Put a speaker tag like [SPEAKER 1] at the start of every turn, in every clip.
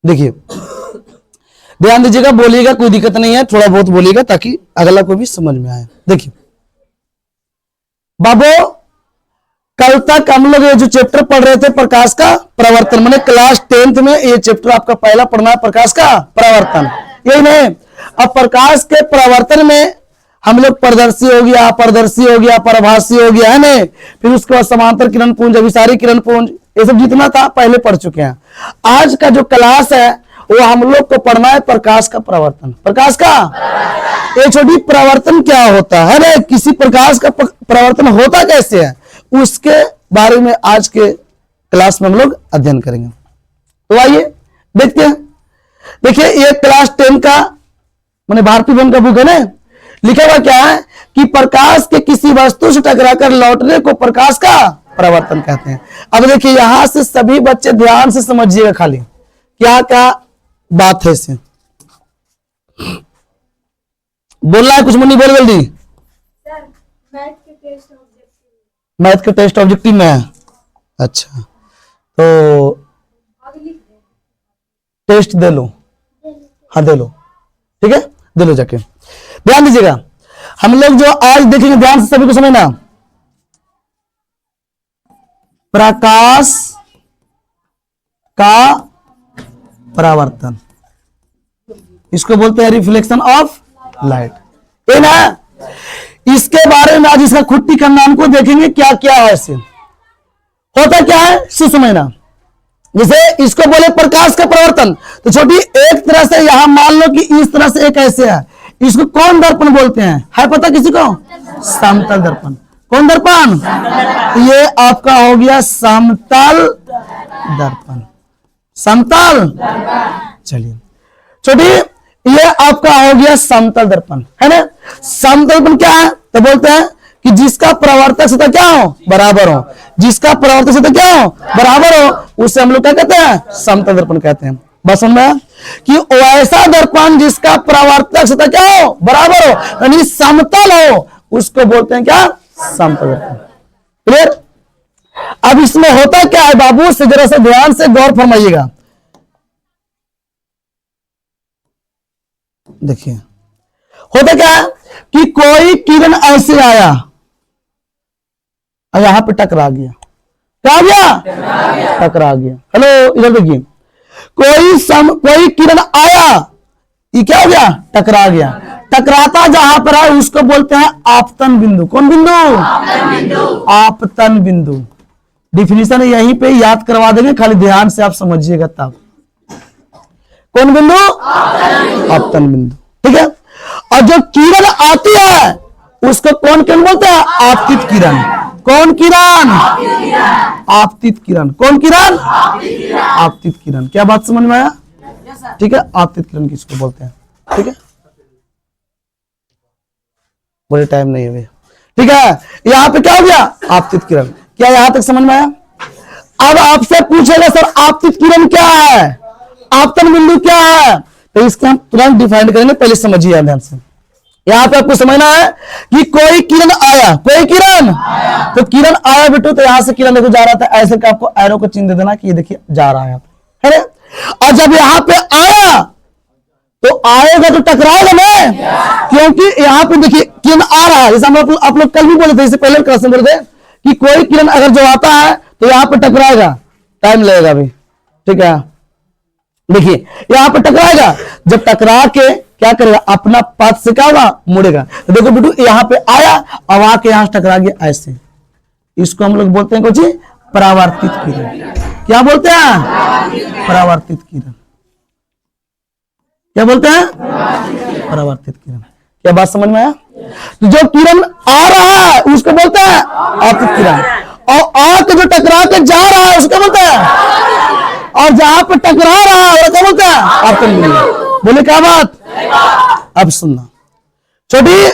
[SPEAKER 1] देखिए ध्यान दीजिएगा, बोलिएगा, कोई दिक्कत नहीं है, थोड़ा बहुत बोलिएगा ताकि अगला को भी समझ में आए। देखिए बाबू, कल तक हम लोग ये जो चैप्टर पढ़ रहे थे प्रकाश का प्रवर्तन, मैंने क्लास 10th में ये चैप्टर आपका पहला पढ़ना है, प्रकाश का प्रवर्तन, यही नहीं। अब प्रकाश के प्रवर्तन में हम लोग प्रदर्शी हो गया, अपरदर्शी हो गया, परभाषी हो गया, है ना, फिर उसके बाद समांतर किरण पुंज, अभिसारी किरण पुंज, ये सब जितना था पहले पढ़ चुके हैं। आज का जो क्लास है वो हम लोग को पढ़ना है प्रकाश का प्रवर्तन। प्रकाश का ये छोटी प्रवर्तन क्या होता है ना, किसी प्रकाश का प्रवर्तन होता कैसे है, उसके बारे में आज के क्लास में हम लोग अध्ययन करेंगे। तो आइए देखते हैं। देखिए ये क्लास 10 का मैंने भारती भवन का बुक है ना, लिखा हुआ क्या है कि प्रकाश के किसी वस्तु से टकराकर लौटने को प्रकाश का प्रवर्तन कहते हैं। अब देखिए यहां से सभी बच्चे ध्यान से समझिएगा, खाली क्या क्या बात है इसे बोलना है, कुछ मुन्नी बोल जल्दी। मैथ के टेस्ट ऑब्जेक्टिव में है, अच्छा तो टेस्ट दे लो, हाँ दे लो, ठीक है दे लो जाके। ध्यान दीजिएगा, हम लोग जो आज देखेंगे ध्यान से सभी को समझना, प्रकाश का परावर्तन, इसको बोलते हैं रिफ्लेक्शन ऑफ लाइट, ये ना। इसके बारे में आज इसका खुट्टी का नाम को देखेंगे, क्या क्या है इससे होता क्या है सो समझना। जैसे इसको बोले प्रकाश का प्रवर्तन, तो छोटी एक तरह से यहां मान लो कि इस तरह से एक ऐसे है, इसको कौन दर्पण बोलते हैं, है पता किसी को? समतल दर्पण। कौन दर्पण? ये आपका हो गया समतल दर्पण, समतल। चलिए छोटी ये आपका हो गया समतल दर्पण, है ना। समतल दर्पण क्या है तो बोलते हैं कि जिसका प्रवर्तक सतह क्या हो, बराबर हो, जिसका प्रवर्तक सतह क्या हो, बराबर हो, उसे हम लोग क्या कहते हैं, समतल दर्पण कहते हैं। बस समझ में कि ऐसा दर्पण जिसका प्रवर्तक सतह क्या हो, बराबर हो, यानी समतल हो, उसको बोलते हैं क्या, समतल दर्पण। क्लियर? अब इसमें होता क्या है बाबू, से जरा से ध्यान से गौर फरमाइएगा। देखिए होता क्या है कि कोई किरण ऐसे आया और यहां पे टकरा गया, क्या आ गया, टकरा गया। हेलो इधर देखिए, कोई किरण आया, ये क्या हो गया, टकरा गया। टकराता जहां पर है उसको बोलते हैं आपतन बिंदु। कौन बिंदु? आपतन बिंदु। डिफिनीशन यहीं पे याद करवा देंगे, खाली ध्यान से आप समझिएगा तब। कौन बिंदु? आपतन बिंदु, ठीक है। और जो किरण आती है उसको कौन किरण बोलते हैं, आपतित किरण। कौन किरण? आपतित किरण। कौन किरण? आपतित किरण। क्या बात समझ में आया? ठीक है, आपतित किरण किसको बोलते हैं, ठीक है, बोले टाइम नहीं है, ठीक है। यहां पे क्या हो गया, आपतित किरण। क्या यहां तक समझ में आया? अब आपसे पूछेगा सर आपतित किरण क्या है, आपतन बिंदु क्या है, तो इसको हम तुरंत डिफाइन करेंगे, पहले समझिए ध्यान से। यहां पे आपको समझना है कि कोई किरण आया, कोई किरण आया। तो किरण आया बेटो, तो यहां से किरण देखो जा रहा था, ऐसे का आपको एरो को चिन्ह दे देना कि ये देखिए जा रहा है ना। और जब यहां पे आया तो आएगा तो टकराएगा ना, क्योंकि यहां पे देखिए किरण आ रहा है। जैसे हम आप लोग कल भी बोले थे, इससे पहले क्लास में बोले थे कि कोई किरण अगर जो आता है तो यहां पे टकराएगा, टाइम लगेगा अभी, ठीक है। देखिए यहां पे टकराएगा, जब टकरा के क्या करेगा, अपना पथ से क्या होगा, मुड़ेगा। तो देखो बेटू यहां पे आया, अब आके यहां टकरा गया ऐसे, इसको हम लोग बोलते हैं कुछ परावर्तित किरण। क्या बोलते हैं? परावर्तित किरण। क्या बोलते हैं? परावर्तित किरण। क्या बात समझ में आया? तो जो किरण आ रहा है उसको बोलते हैं आपतित किरण, और आके जो टकरा के जा रहा है उसको बोलते हैं, और जहां पर टकरा रहा है वो क्या बोलते हैं, आपतन बिंदु। बोले क्या बात? अब सुनना छोटी,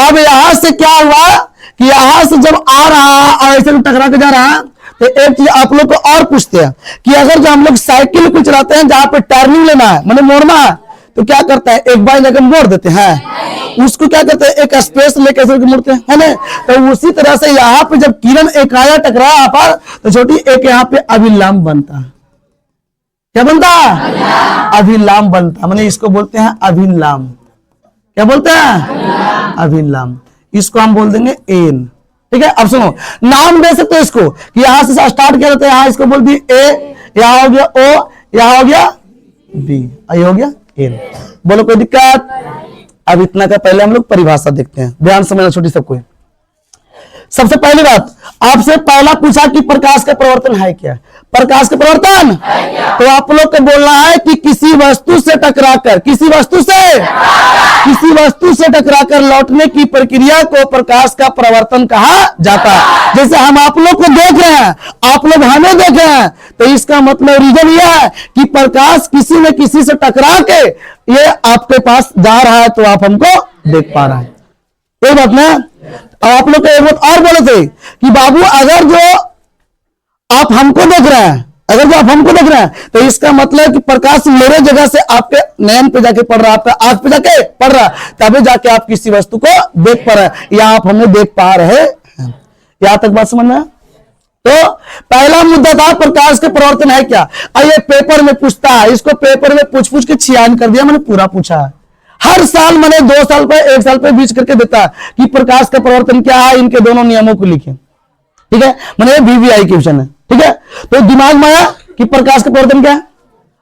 [SPEAKER 1] अब यहां से क्या हुआ कि यहां से जब आ रहा और ऐसे टकरा के जा रहा, तो एक चीज आप लोग को और पूछते हैं कि अगर जो हम लोग साइकिल को चलाते हैं जहां पे टर्निंग लेना है, मतलब मोड़ना है, तो क्या करता है, एक बार लेकर मोड़ देते हैं, उसको क्या करते हैं, एक स्पेस लेकर मुड़ते हैं, है ना। तो उसी तरह से यहाँ पे जब किरण एक आया टकराया पर, तो छोटी एक यहाँ पे अभिलंब बनता है। क्या बनता? अभिलाम बनता। माने इसको बोलते हैं अभिलाम। क्या बोलते हैं? अभिलाम। इसको हम बोल देंगे एन। ठीक है, अब सुनो, नाम दे सकते हो इसको कि यहां से स्टार्ट किया जाता है, यहां इसको बोल दिए ए, यहां हो गया ओ, यहां हो गया बी, ये हो गया एन। बोलो कोई दिक्कत? अब इतना का पहले हम लोग परिभाषा देखते हैं, ध्यान समझना छोटी सबको। सबसे पहली बात, आपसे पहला पूछा कि प्रकाश का प्रवर्तन है क्या? प्रकाश का प्रवर्तन है क्या? तो आप लोग को बोलना है कि किसी वस्तु से टकराकर, किसी वस्तु से टकराकर लौटने की प्रक्रिया को प्रकाश का प्रवर्तन कहा जाता है। जैसे हम आप लोग को देख रहे हैं, आप लोग हमें देख रहे हैं, तो इसका मतलब रीजन यह है कि प्रकाश किसी न किसी से टकरा के ये आपके पास जा रहा है, तो आप हमको देख पा रहे हैं। ये बात ना। आप लोग एक बात और बोले थे कि बाबू अगर जो आप हमको देख रहे हैं, तो इसका मतलब कि प्रकाश मेरे जगह से आपके नयन पे जाके पड़ रहा है, आपका आंख पे जाके पड़ रहा है, तभी जाके आप किसी वस्तु को देख पा रहे हैं या आप हमें देख पा रहे हैं। यहां तक बात समझ में? तो पहला मुद्दा था प्रकाश के प्रवर्तन है क्या। ये पेपर में पूछता है, इसको पेपर में पूछ के छियान कर दिया, मैंने पूरा पूछा है। हर साल मैंने 2 साल पे 1 साल पे बीच करके देता है कि प्रकाश का प्रवर्तन क्या है, इनके दोनों नियमों को लिखें। ठीक है, मैंने VVI क्वेश्चन है। ठीक है, तो दिमाग में आया कि प्रकाश का प्रवर्तन क्या है?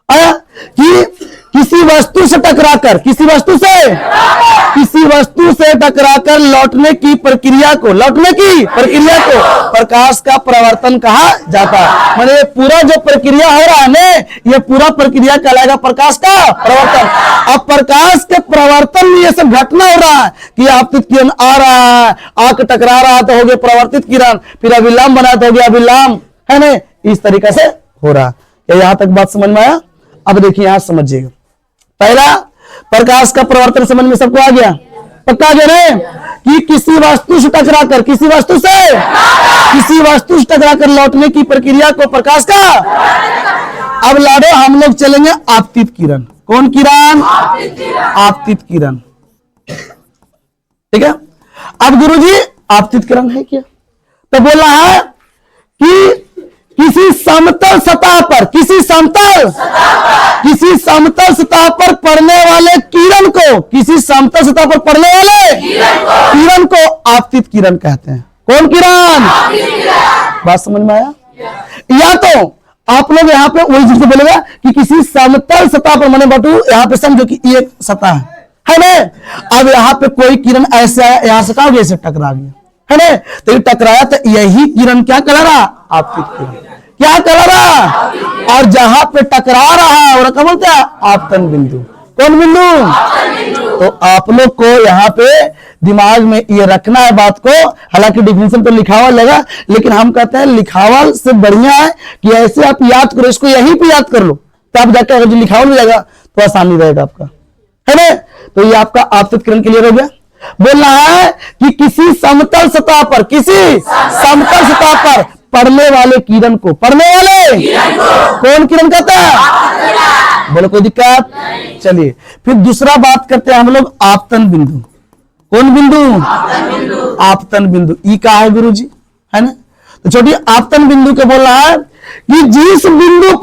[SPEAKER 1] आया कि किसी वस्तु से टकराकर लौटने की प्रक्रिया को प्रकाश का प्रवर्तन कहा जाता है। माने पूरा जो प्रक्रिया हो रहा है ना, ये पूरा प्रक्रिया कहलाएगा प्रकाश का प्रवर्तन। अब प्रकाश के प्रवर्तन में ये सब घटना हो रहा है कि आपतित किरण आ रहा है, आंख टकरा रहा तो हो गया प्रवर्तित किरण, फिर अभिलाम बना तो हो गया अभिलाम, है ना? इस तरीके से हो रहा है। यहां तक बात समझ में आया? अब देखिए यहां समझिएगा, पहला प्रकाश का प्रवर्तन समझ में सबको आ गया? पक्का आ गया ना? कि किसी वस्तु से टकराकर लौटने की प्रक्रिया को प्रकाश का। अब लाडो हम लोग चलेंगे आपतित किरण। कौन किरण? आपतित किरण। ठीक है, अब गुरुजी आपतित किरण है क्या? तो बोला है कि किसी समतल सतह पर पड़ने वाले किरण को आपतित किरण कहते हैं। कौन किरण? बात समझ में आया? या तो आप लोग यहाँ पे वही चीज बोलेगा कि किसी समतल सतह पर, मैंने बटू यहाँ पे समझो कि ये सतह है ना, अब यहाँ पे कोई किरण ऐसे आया, यहाँ से कहा ऐसे टकरा गया, है ना, तो ये टकराया, तो यही किरण क्या कह रहा? आपतित किरण। क्या कह रहा? और जहां पे टकरा रहा है और क्या बोलते हैं? आपतन बिंदु। कौन बिंदु? तो आप लोग को यहाँ पे दिमाग में ये रखना है बात को। हालांकि डिफिनेशन तो लिखा हुआ लगा, लेकिन हम कहते हैं लिखावल से बढ़िया है कि ऐसे आप याद करो, इसको यहीं पे याद कर लो, तो आप जाकर अगर जो लिखावल मिलेगा तो आसानी रहेगा आपका, है ना? तो ये आपका आपतित किरण क्लियर हो गया। बोलना है कि किसी समतल सतह पर पड़ने वाले किरण को, कौन किरण कहता है? बोलो कोई दिक्कत? चलिए फिर दूसरा बात करते हैं हम लोग आपतन बिंदु। कौन बिंदु? आपतन बिंदु। ई का है गुरुजी, है ना? तो छोटी आपतन बिंदु के बोल रहा है कि जिस बिंदु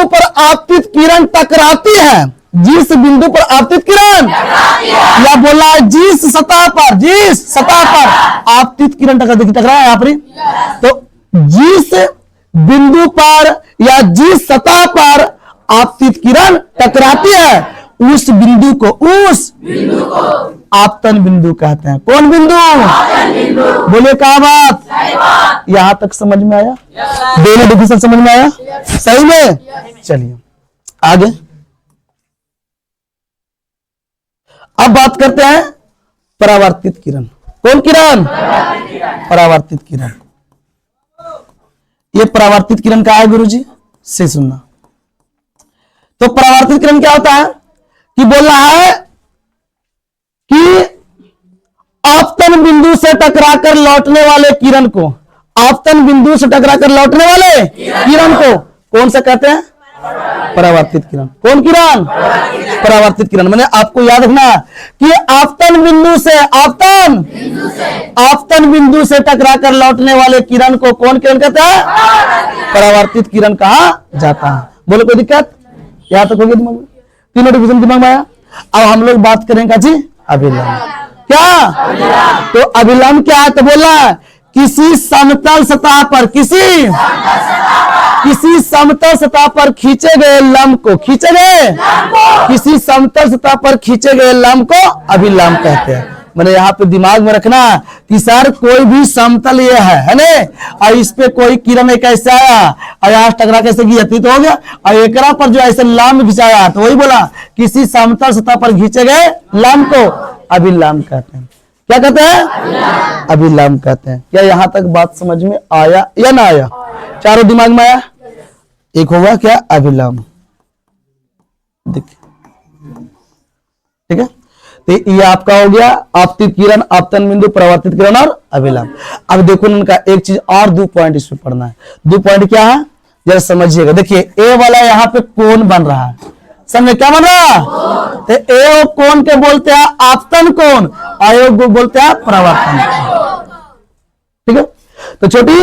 [SPEAKER 1] पर आपतित किरण टकराती है, या बोला है जिस सतह पर आपतित किरण टकरा है यहाँ पर। तो जिस बिंदु पर या जिस सतह पर आपतित किरण टकराती है, उस बिंदु को आपतन बिंदु कहते हैं। कौन बिंदु? बोले क्या बात? यहां तक समझ में आया? दोनों डिफिनेशन समझ में आया? सही में? चलिए आगे अब बात करते हैं परावर्तित किरण। कौन किरण? परावर्तित किरण। ये परावर्तित किरण का है गुरुजी, से सुनना। तो परावर्तित किरण क्या होता है कि बोल रहा है कि आपतन बिंदु से टकराकर लौटने वाले किरण को, कौन सा कहते हैं? परावर्तित किरण। कौन किरण? परावर्तित किरण। मैंने आपको याद रखना कि आपतन बिंदु से टकराकर लौटने वाले किरण को कौन किरण कहता है? परावर्तित किरण कहा जाता है। बोलो कोई दिक्कत? यहां तक हो गया दिमाग में? तीनों डिवीजन दिमाग में आया? अब हम लोग बात करेंगे जी अभिलंब। क्या? तो अभिलंब क्या है? तो बोला किसी समतल सतह पर किसी समतल सतह पर खींचे गए लंब को किसी समतल सतह पर खींचे गए लंब को अभिलंब कहते हैं। मैंने यहाँ पे दिमाग में रखना कि सर कोई भी समतल ये है ना, और इस पे कोई किरण एक ऐसे आया और यहाँ टकरा कैसे गया तो हो गया, और एकरा पर जो ऐसे लंब खिंचाया तो वही बोला किसी समतल सतह पर खींचे गए लंब को अभिलंब कहते हैं। क्या कहते हैं? अभिलंब कहते हैं। क्या यहाँ तक बात समझ में आया या ना आया? चारों दिमाग में आया? एक होगा क्या? अभिलंब। देखिए ठीक है, तो ये आपका हो गया आपतित किरण, आपतन बिंदु, परावर्तित किरण और अभिलंब। अब देखो उनका एक चीज और 2 पॉइंट इसमें पढ़ना है। 2 पॉइंट क्या है जरा समझिएगा। देखिए ए वाला यहाँ पे कोण बन रहा है, समझे क्या बन रहा? तो ए कोण के बोलते हैं आपतन कोण, आयोग को बोलते हैं परावर्तन। ठीक है, तो छोटी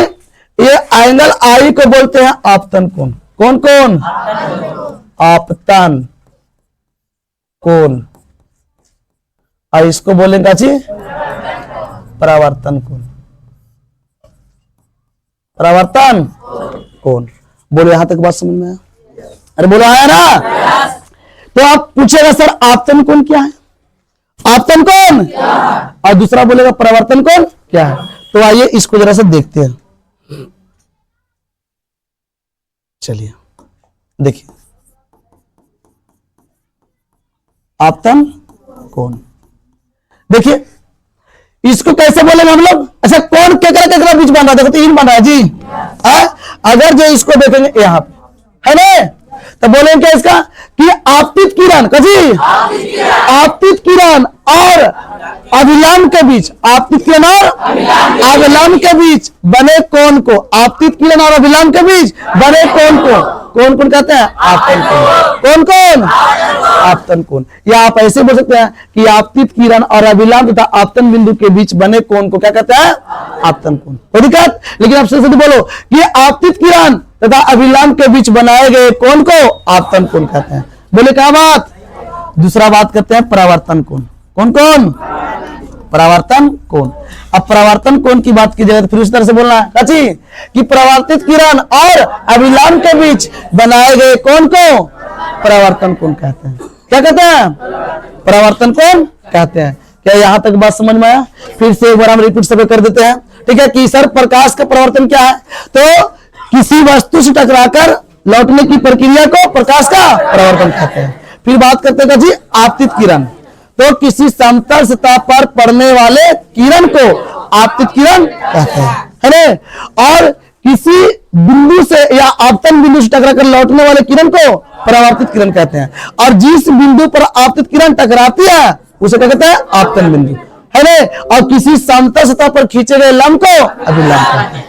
[SPEAKER 1] ये एंगल आई को बोलते हैं आपतन कोण। कौन कोण? आपतन कोण। और इसको बोलेगा जी परावर्तन कोण। परावर्तन कोण। बोलो यहां तक बात समझ में आया? अरे बोलो आया ना? तो आप पूछेगा सर आपतन कोण क्या है? आपतन कोण और दूसरा बोलेगा परावर्तन कोण क्या है। तो आइए इसको जरा से देखते हैं। चलिए देखिए आपतन कोण। देखिए इसको कैसे बोलेंगे हम लोग? अच्छा कौन केकरा बीच बन रहा है? देखो 3 बन रहा है जी। अगर जो इसको देखेंगे यहाँ पे है ना, तो बोलेंगे क्या इसका कि आपतित किरण कजी आपतित किरण और अभिलंब के बीच, आपतित किरण और अभिलंब के बीच बने कोण को, आपतित किरण और अभिलंब के बीच बने कोण को कौन कौन कहते हैं? आपतन कोण। कौन कौन? आपतन कोण। या आप ऐसे बोल सकते हैं कि आपतित किरण और अभिलंब तथा आपतन बिंदु के बीच बने कोण को क्या कहते हैं? आपतन कोण। कोई दिक्कत? लेकिन आप सीधे बोलो कि आपतित किरण तथा अभिलंब के बीच बनाए गए कोण को आपतन कोण कहते हैं। बोले क्या बात? दूसरा बात करते हैं परावर्तन कोण। कौन कौन? परावर्तन कोण। अब परावर्तन कोण की बात की जाए तो फिर उस तरह से बोलना है कची कि परावर्तित किरण और अभिलंब के बीच बनाए गए कोण को परावर्तन कोण कहते हैं। क्या कहते हैं? परावर्तन कोण कहते हैं। क्या यहाँ तक बात समझ में आया? फिर से एक बार हम रिपीट सब कर देते हैं। ठीक है कि सर प्रकाश का परावर्तन क्या है? तो किसी वस्तु से टकराकर लौटने की प्रक्रिया को प्रकाश का परावर्तन कहते हैं। फिर बात करते हैं जी आपतित किरण, तो किसी समतल सतह पर पड़ने वाले किरण को आपतित किरण कहते हैं, है ना। और किसी बिंदु से या आपतन बिंदु से टकराकर लौटने वाले किरण को परावर्तित किरण कहते हैं। और जिस बिंदु पर आपतित किरण टकराती है उसे क्या कहते हैं? आपतन बिंदु, है ना। और किसी समतल सतह पर खींचे गए लंब को अभिलंब कहते हैं।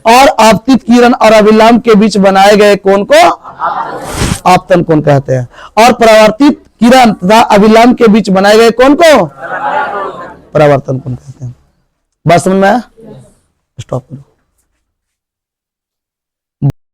[SPEAKER 1] और आपतित किरण और अभिलंब के बीच बनाए गए कोण को आपतन कोण कहते हैं। और परावर्तित किरण तथा अभिलंब के बीच बनाए गए कोण को परावर्तन कोण कहते हैं। बात समझ में आया? स्टॉप करो।